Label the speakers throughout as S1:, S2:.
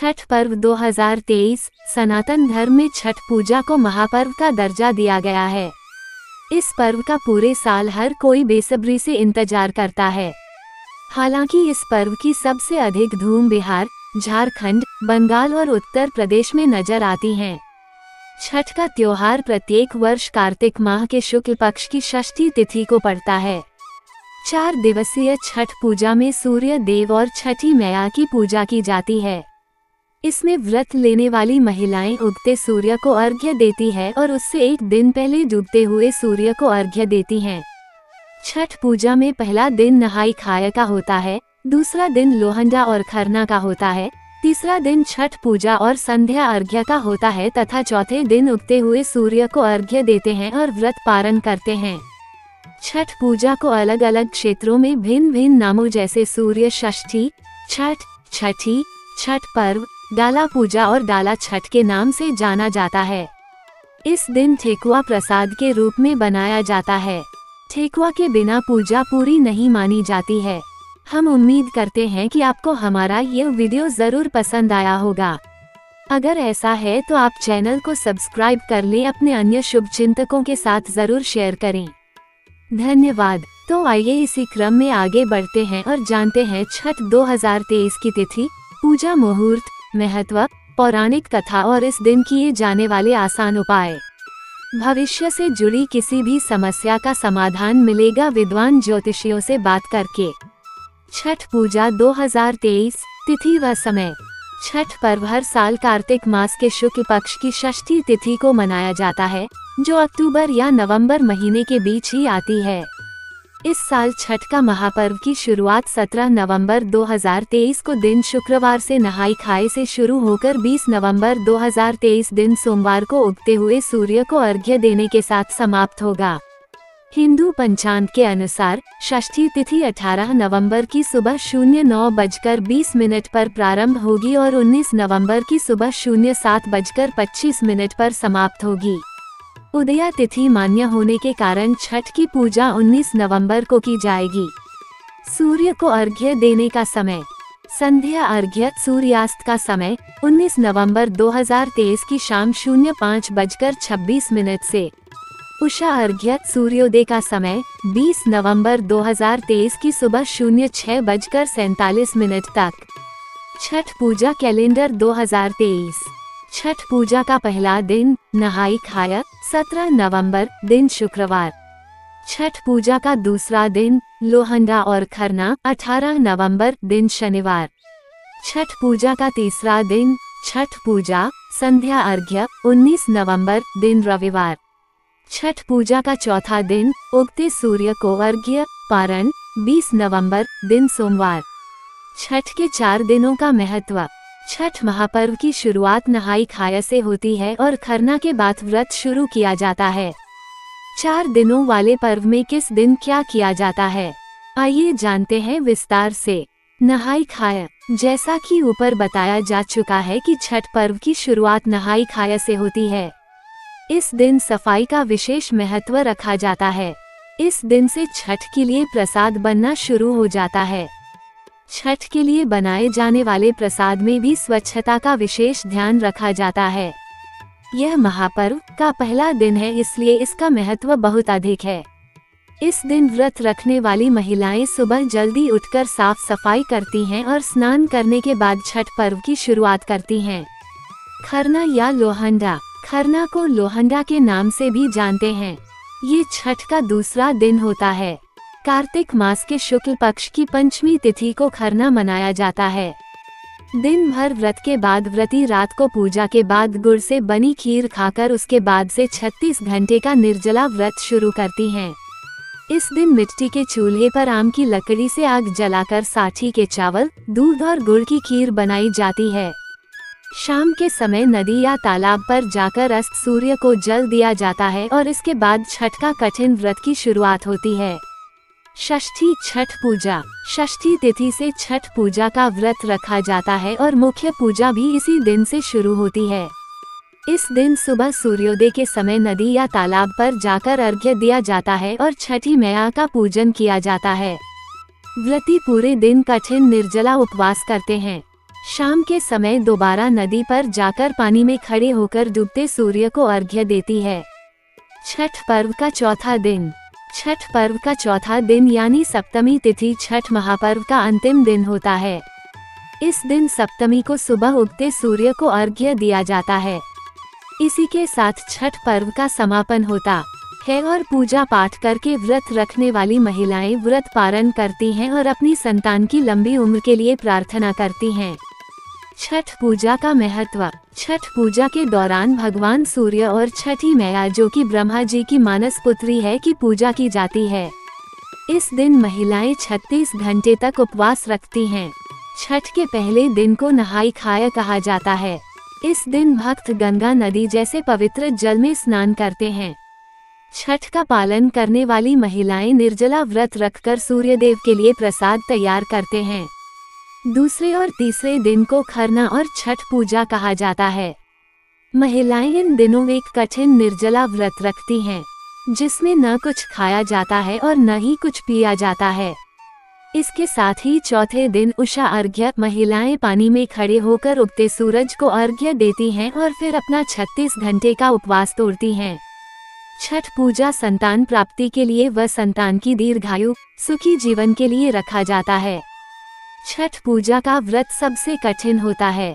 S1: छठ पर्व 2023 सनातन धर्म में छठ पूजा को महापर्व का दर्जा दिया गया है। इस पर्व का पूरे साल हर कोई बेसब्री से इंतजार करता है। हालांकि इस पर्व की सबसे अधिक धूम बिहार, झारखंड, बंगाल और उत्तर प्रदेश में नजर आती है। छठ का त्योहार प्रत्येक वर्ष कार्तिक माह के शुक्ल पक्ष की षष्ठी तिथि को पड़ता है। 4 दिवसीय छठ पूजा में सूर्य देव और छठी मैया की पूजा की जाती है। इसमें व्रत लेने वाली महिलाएं उगते सूर्य को अर्घ्य देती है और उससे एक दिन पहले डूबते हुए सूर्य को अर्घ्य देती हैं। छठ पूजा में पहला दिन नहाई खाए का होता है, दूसरा दिन लोहंडा और खरना का होता है, तीसरा दिन छठ पूजा और संध्या अर्घ्य का होता है तथा चौथे दिन उगते हुए सूर्य को अर्घ्य देते हैं और व्रत पारण करते हैं। छठ पूजा को अलग अलग क्षेत्रों में भिन्न भिन्न नामों जैसे सूर्य षष्ठी, छठ, छठी, छठ पर्व, डाला पूजा और डाला छठ के नाम से जाना जाता है। इस दिन ठेकुआ प्रसाद के रूप में बनाया जाता है। ठेकुआ के बिना पूजा पूरी नहीं मानी जाती है। हम उम्मीद करते हैं कि आपको हमारा यह वीडियो जरूर पसंद आया होगा। अगर ऐसा है तो आप चैनल को सब्सक्राइब कर लें, अपने अन्य शुभचिंतकों के साथ जरूर शेयर करें। धन्यवाद। तो आइए इसी क्रम में आगे बढ़ते हैं और जानते हैं छठ 2023 की तिथि, पूजा मुहूर्त, महत्व, पौराणिक कथा और इस दिन किए जाने वाले आसान उपाय। भविष्य से जुड़ी किसी भी समस्या का समाधान मिलेगा विद्वान ज्योतिषियों से बात करके। छठ पूजा 2023 तिथि व समय। छठ पर्व हर साल कार्तिक मास के शुक्ल पक्ष की षष्ठी तिथि को मनाया जाता है, जो अक्टूबर या नवंबर महीने के बीच ही आती है। इस साल छठ का महापर्व की शुरुआत 17 नवंबर 2023 को दिन शुक्रवार से नहाई खाए से शुरू होकर 20 नवंबर 2023 दिन सोमवार को उगते हुए सूर्य को अर्घ्य देने के साथ समाप्त होगा। हिंदू पंचांग के अनुसार षष्ठी तिथि 18 नवंबर की सुबह 09:20 पर प्रारंभ होगी और 19 नवंबर की सुबह 07:25 पर समाप्त होगी। उदया तिथि मान्य होने के कारण छठ की पूजा 19 नवंबर को की जाएगी। सूर्य को अर्घ्य देने का समय। संध्या अर्घ्य सूर्यास्त का समय 19 नवंबर 2023 की शाम 05:26 से। उषा अर्घ्य सूर्योदय का समय 20 नवंबर 2023 की सुबह 06:47 तक। छठ पूजा कैलेंडर 2023। छठ पूजा का पहला दिन नहाई खाया 17 नवंबर दिन शुक्रवार। छठ पूजा का दूसरा दिन लोहंडा और खरना 18 नवंबर दिन शनिवार। छठ पूजा का तीसरा दिन छठ पूजा संध्या अर्घ्य 19 नवंबर दिन रविवार। छठ पूजा का चौथा दिन उगते सूर्य को अर्घ्य पारण 20 नवंबर दिन सोमवार। छठ के 4 दिनों का महत्व। छठ महापर्व की शुरुआत नहाई खाया से होती है और खरना के बाद व्रत शुरू किया जाता है। 4 दिनों वाले पर्व में किस दिन क्या किया जाता है, आइए जानते हैं विस्तार से। नहाई खाया। जैसा कि ऊपर बताया जा चुका है कि छठ पर्व की शुरुआत नहाई खाया से होती है। इस दिन सफाई का विशेष महत्व रखा जाता है। इस दिन से छठ के लिए प्रसाद बनना शुरू हो जाता है। छठ के लिए बनाए जाने वाले प्रसाद में भी स्वच्छता का विशेष ध्यान रखा जाता है। यह महापर्व का पहला दिन है, इसलिए इसका महत्व बहुत अधिक है। इस दिन व्रत रखने वाली महिलाएं सुबह जल्दी उठकर साफ सफाई करती हैं और स्नान करने के बाद छठ पर्व की शुरुआत करती हैं। खरना या लोहंडा। खरना को लोहंडा के नाम से भी जानते हैं। ये छठ का दूसरा दिन होता है। कार्तिक मास के शुक्ल पक्ष की पंचमी तिथि को खरना मनाया जाता है। दिन भर व्रत के बाद व्रती रात को पूजा के बाद गुड़ से बनी खीर खाकर उसके बाद से 36 घंटे का निर्जला व्रत शुरू करती हैं। इस दिन मिट्टी के चूल्हे पर आम की लकड़ी से आग जलाकर साठी के चावल, दूध और गुड़ की खीर बनाई जाती है। शाम के समय नदी या तालाब पर जाकर अस्त सूर्य को जल दिया जाता है और इसके बाद छठ का कठिन व्रत की शुरुआत होती है। षष्ठी छठ पूजा। षष्ठी तिथि से छठ पूजा का व्रत रखा जाता है और मुख्य पूजा भी इसी दिन से शुरू होती है। इस दिन सुबह सूर्योदय के समय नदी या तालाब पर जाकर अर्घ्य दिया जाता है और छठी मैया का पूजन किया जाता है। व्रती पूरे दिन कठिन निर्जला उपवास करते हैं। शाम के समय दोबारा नदी पर जाकर पानी में खड़े होकर डूबते सूर्य को अर्घ्य देती है। छठ पर्व का चौथा दिन। छठ पर्व का चौथा दिन यानी सप्तमी तिथि छठ महापर्व का अंतिम दिन होता है। इस दिन सप्तमी को सुबह उगते सूर्य को अर्घ्य दिया जाता है। इसी के साथ छठ पर्व का समापन होता है और पूजा पाठ करके व्रत रखने वाली महिलाएं व्रत पारण करती हैं और अपनी संतान की लंबी उम्र के लिए प्रार्थना करती हैं। छठ पूजा का महत्व। छठ पूजा के दौरान भगवान सूर्य और छठी मैया जो कि ब्रह्मा जी की मानस पुत्री है की पूजा की जाती है। इस दिन महिलाएं 36 घंटे तक उपवास रखती हैं। छठ के पहले दिन को नहाई खाया कहा जाता है। इस दिन भक्त गंगा नदी जैसे पवित्र जल में स्नान करते हैं। छठ का पालन करने वाली महिलाएं निर्जला व्रत रखकर सूर्यदेव के लिए प्रसाद तैयार करते हैं। दूसरे और तीसरे दिन को खरना और छठ पूजा कहा जाता है। महिलाएं इन दिनों एक कठिन निर्जला व्रत रखती हैं, जिसमें न कुछ खाया जाता है और न ही कुछ पिया जाता है। इसके साथ ही चौथे दिन उषा अर्घ्य। महिलाएं पानी में खड़े होकर उगते सूरज को अर्घ्य देती हैं और फिर अपना 36 घंटे का उपवास तोड़ती हैं। छठ पूजा संतान प्राप्ति के लिए व संतान की दीर्घायु सुखी जीवन के लिए रखा जाता है। छठ पूजा का व्रत सबसे कठिन होता है।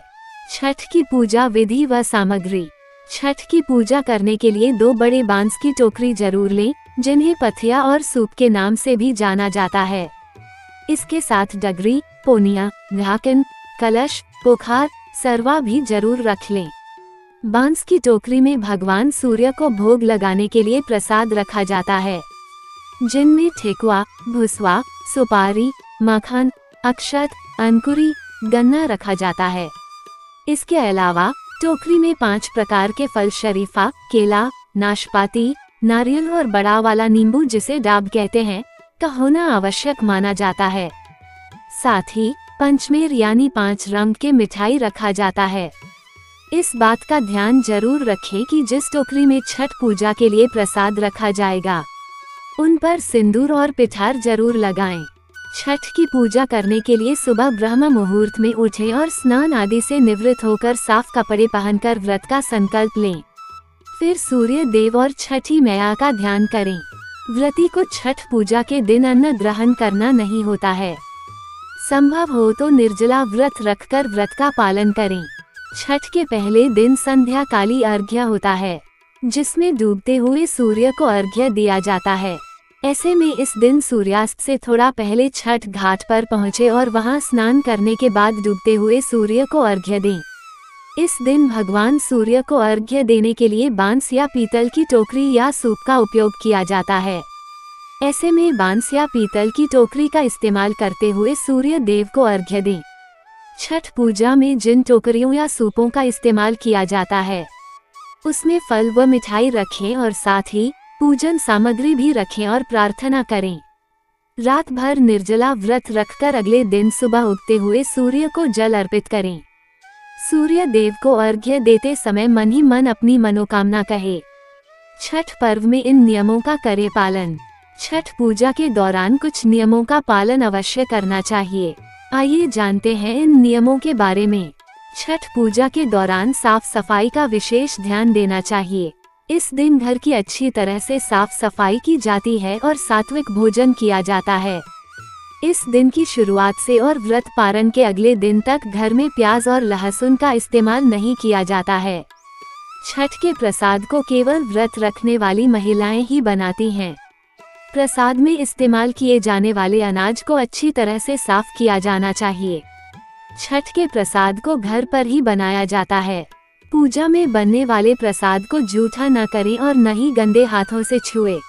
S1: छठ की पूजा विधि व सामग्री। छठ की पूजा करने के लिए 2 बड़े बांस की टोकरी जरूर लें, जिन्हें पथिया और सूप के नाम से भी जाना जाता है। इसके साथ डगरी, पोनिया, ढाकन, कलश, पोखार, सरवा भी जरूर रख लें। बांस की टोकरी में भगवान सूर्य को भोग लगाने के लिए प्रसाद रखा जाता है, जिनमें ठेकुआ, भुसवा, सुपारी, मक्खन, अक्षत, अंकुरी, गन्ना रखा जाता है। इसके अलावा टोकरी में 5 प्रकार के फल शरीफा, केला, नाशपाती, नारियल और बड़ा वाला नींबू जिसे डाब कहते हैं का होना आवश्यक माना जाता है। साथ ही पंचमेर यानी 5 रंग के मिठाई रखा जाता है। इस बात का ध्यान जरूर रखें कि जिस टोकरी में छठ पूजा के लिए प्रसाद रखा जाएगा उन पर सिंदूर और पिठार जरूर लगाएं। छठ की पूजा करने के लिए सुबह ब्रह्म मुहूर्त में उठें और स्नान आदि से निवृत्त होकर साफ कपड़े पहनकर व्रत का संकल्प लें। फिर सूर्य देव और छठी मैया का ध्यान करें। व्रती को छठ पूजा के दिन अन्न ग्रहण करना नहीं होता है। संभव हो तो निर्जला व्रत रखकर व्रत का पालन करें। छठ के पहले दिन संध्या काली अर्घ्य होता है, जिसमें डूबते हुए सूर्य को अर्घ्य दिया जाता है। ऐसे में इस दिन सूर्यास्त से थोड़ा पहले छठ घाट पर पहुँचे और वहां स्नान करने के बाद डूबते हुए सूर्य को अर्घ्य दें। इस दिन भगवान सूर्य को अर्घ्य देने के लिए बांस या पीतल की टोकरी या सूप का उपयोग किया जाता है। ऐसे में बांस या पीतल की टोकरी का इस्तेमाल करते हुए सूर्य देव को अर्घ्य दें। छठ पूजा में जिन टोकरियों या सूपों का इस्तेमाल किया जाता है उसमें फल व मिठाई रखें और साथ ही पूजन सामग्री भी रखें और प्रार्थना करें। रात भर निर्जला व्रत रखकर अगले दिन सुबह उगते हुए सूर्य को जल अर्पित करें। सूर्य देव को अर्घ्य देते समय मन ही मन अपनी मनोकामना कहे। छठ पर्व में इन नियमों का करें पालन। छठ पूजा के दौरान कुछ नियमों का पालन अवश्य करना चाहिए। आइए जानते हैं इन नियमों के बारे में। छठ पूजा के दौरान साफ सफाई का विशेष ध्यान देना चाहिए। इस दिन घर की अच्छी तरह से साफ सफाई की जाती है और सात्विक भोजन किया जाता है। इस दिन की शुरुआत से और व्रत पारण के अगले दिन तक घर में प्याज और लहसुन का इस्तेमाल नहीं किया जाता है। छठ के प्रसाद को केवल व्रत रखने वाली महिलाएं ही बनाती हैं। प्रसाद में इस्तेमाल किए जाने वाले अनाज को अच्छी तरह से साफ किया जाना चाहिए। छठ के प्रसाद को घर पर ही बनाया जाता है। पूजा में बनने वाले प्रसाद को जूठा न करें और न ही गंदे हाथों से छुएं।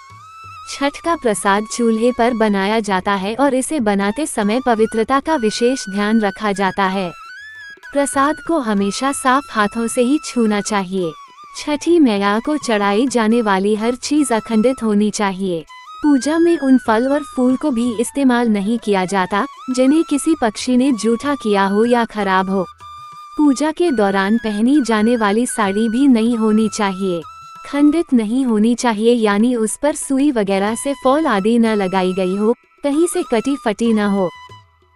S1: छठ का प्रसाद चूल्हे पर बनाया जाता है और इसे बनाते समय पवित्रता का विशेष ध्यान रखा जाता है। प्रसाद को हमेशा साफ हाथों से ही छूना चाहिए। छठी मैया को चढ़ाई जाने वाली हर चीज अखंडित होनी चाहिए। पूजा में उन फल और फूल को भी इस्तेमाल नहीं किया जाता जिन्हें किसी पक्षी ने जूठा किया हो या खराब हो। पूजा के दौरान पहनी जाने वाली साड़ी भी नहीं होनी चाहिए। खंडित नहीं होनी चाहिए यानी उस पर सुई वगैरह से फॉल आदि न लगाई गई हो, कहीं से कटी फटी न हो,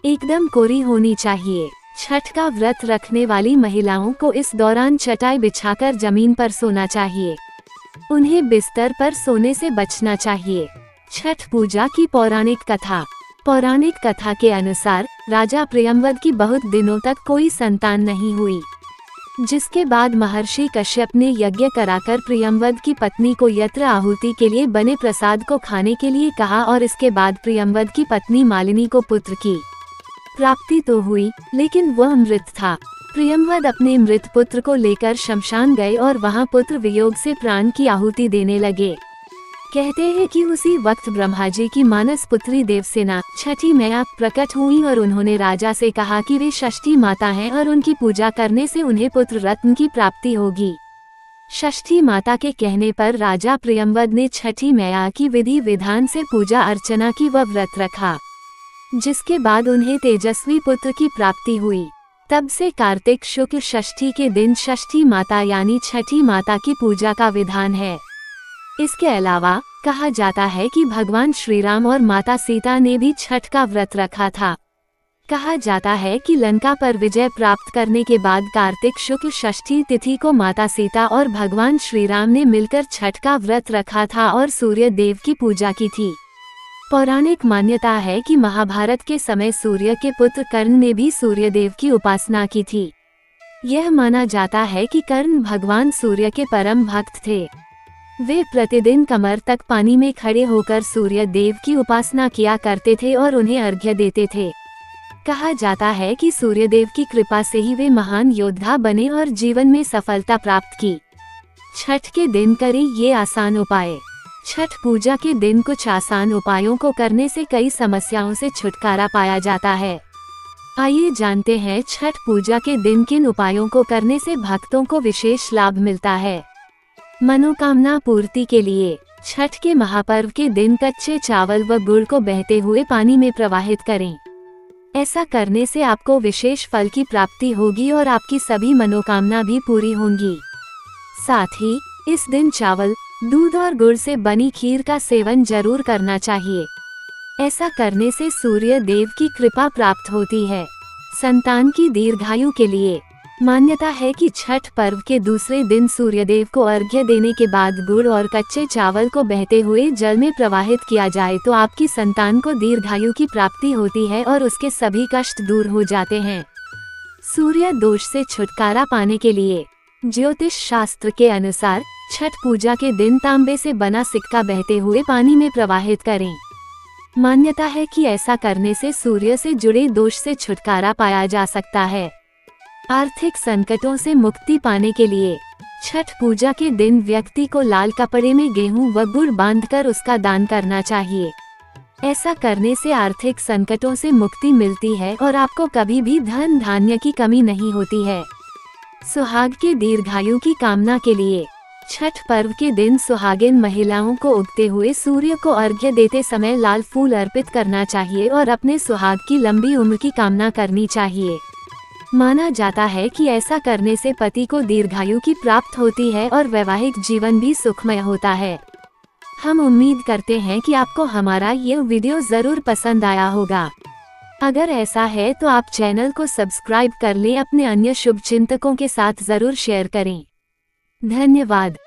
S1: एकदम कोरी होनी चाहिए। छठ का व्रत रखने वाली महिलाओं को इस दौरान चटाई बिछाकर जमीन पर सोना चाहिए। उन्हें बिस्तर पर सोने से बचना चाहिए। छठ पूजा की पौराणिक कथा। पौराणिक कथा के अनुसार राजा प्रियंवद की बहुत दिनों तक कोई संतान नहीं हुई, जिसके बाद महर्षि कश्यप ने यज्ञ कराकर प्रियंवद की पत्नी को यत्र आहुति के लिए बने प्रसाद को खाने के लिए कहा और इसके बाद प्रियंवद की पत्नी मालिनी को पुत्र की प्राप्ति तो हुई, लेकिन वह मृत था। प्रियंवद अपने मृत पुत्र को लेकर शमशान गए और वहां पुत्र वियोग से प्राण की आहुति देने लगे। कहते हैं कि उसी वक्त ब्रह्मा जी की मानस पुत्री देवसेना छठी मैया प्रकट हुई और उन्होंने राजा से कहा कि वे षष्ठी माता हैं और उनकी पूजा करने से उन्हें पुत्र रत्न की प्राप्ति होगी। षष्ठी माता के कहने पर राजा प्रियंवद ने छठी मैया की विधि विधान से पूजा अर्चना की व व्रत रखा, जिसके बाद उन्हें तेजस्वी पुत्र की प्राप्ति हुई। तब से कार्तिक शुक्ल षष्ठी के दिन षष्ठी माता यानी छठी माता की पूजा का विधान है। इसके अलावा कहा जाता है कि भगवान श्री राम और माता सीता ने भी छठ का व्रत रखा था। कहा जाता है कि लंका पर विजय प्राप्त करने के बाद कार्तिक शुक्ल षष्ठी तिथि को माता सीता और भगवान श्री राम ने मिलकर छठ का व्रत रखा था और सूर्य देव की पूजा की थी। पौराणिक मान्यता है कि महाभारत के समय सूर्य के पुत्र कर्ण ने भी सूर्य देव की उपासना की थी। यह माना जाता है कि कर्ण भगवान सूर्य के परम भक्त थे। वे प्रतिदिन कमर तक पानी में खड़े होकर सूर्य देव की उपासना किया करते थे और उन्हें अर्घ्य देते थे। कहा जाता है कि सूर्य देव की कृपा से ही वे महान योद्धा बने और जीवन में सफलता प्राप्त की। छठ के दिन करें ये आसान उपाय। छठ पूजा के दिन कुछ आसान उपायों को करने से कई समस्याओं से छुटकारा पाया जाता है। आइए जानते हैं छठ पूजा के दिन किन उपायों को करने से भक्तों को विशेष लाभ मिलता है। मनोकामना पूर्ति के लिए छठ के महापर्व के दिन कच्चे चावल व गुड़ को बहते हुए पानी में प्रवाहित करें। ऐसा करने से आपको विशेष फल की प्राप्ति होगी और आपकी सभी मनोकामना भी पूरी होंगी। साथ ही इस दिन चावल, दूध और गुड़ से बनी खीर का सेवन जरूर करना चाहिए। ऐसा करने से सूर्य देव की कृपा प्राप्त होती है। संतान की दीर्घायु के लिए मान्यता है कि छठ पर्व के दूसरे दिन सूर्यदेव को अर्घ्य देने के बाद गुड़ और कच्चे चावल को बहते हुए जल में प्रवाहित किया जाए तो आपकी संतान को दीर्घायु की प्राप्ति होती है और उसके सभी कष्ट दूर हो जाते हैं। सूर्य दोष से छुटकारा पाने के लिए ज्योतिष शास्त्र के अनुसार छठ पूजा के दिन तांबे से बना सिक्का बहते हुए पानी में प्रवाहित करें। मान्यता है कि ऐसा करने से सूर्य से जुड़े दोष से छुटकारा पाया जा सकता है। आर्थिक संकटों से मुक्ति पाने के लिए छठ पूजा के दिन व्यक्ति को लाल कपड़े में गेहूं व गुड़ बांधकर उसका दान करना चाहिए। ऐसा करने से आर्थिक संकटों से मुक्ति मिलती है और आपको कभी भी धन धान्य की कमी नहीं होती है। सुहाग के दीर्घायु की कामना के लिए छठ पर्व के दिन सुहागिन महिलाओं को उगते हुए सूर्य को अर्घ्य देते समय लाल फूल अर्पित करना चाहिए और अपने सुहाग की लंबी उम्र की कामना करनी चाहिए। माना जाता है कि ऐसा करने से पति को दीर्घायु की प्राप्त होती है और वैवाहिक जीवन भी सुखमय होता है। हम उम्मीद करते हैं कि आपको हमारा ये वीडियो जरूर पसंद आया होगा। अगर ऐसा है तो आप चैनल को सब्सक्राइब कर लें, अपने अन्य शुभचिंतकों के साथ जरूर शेयर करें। धन्यवाद।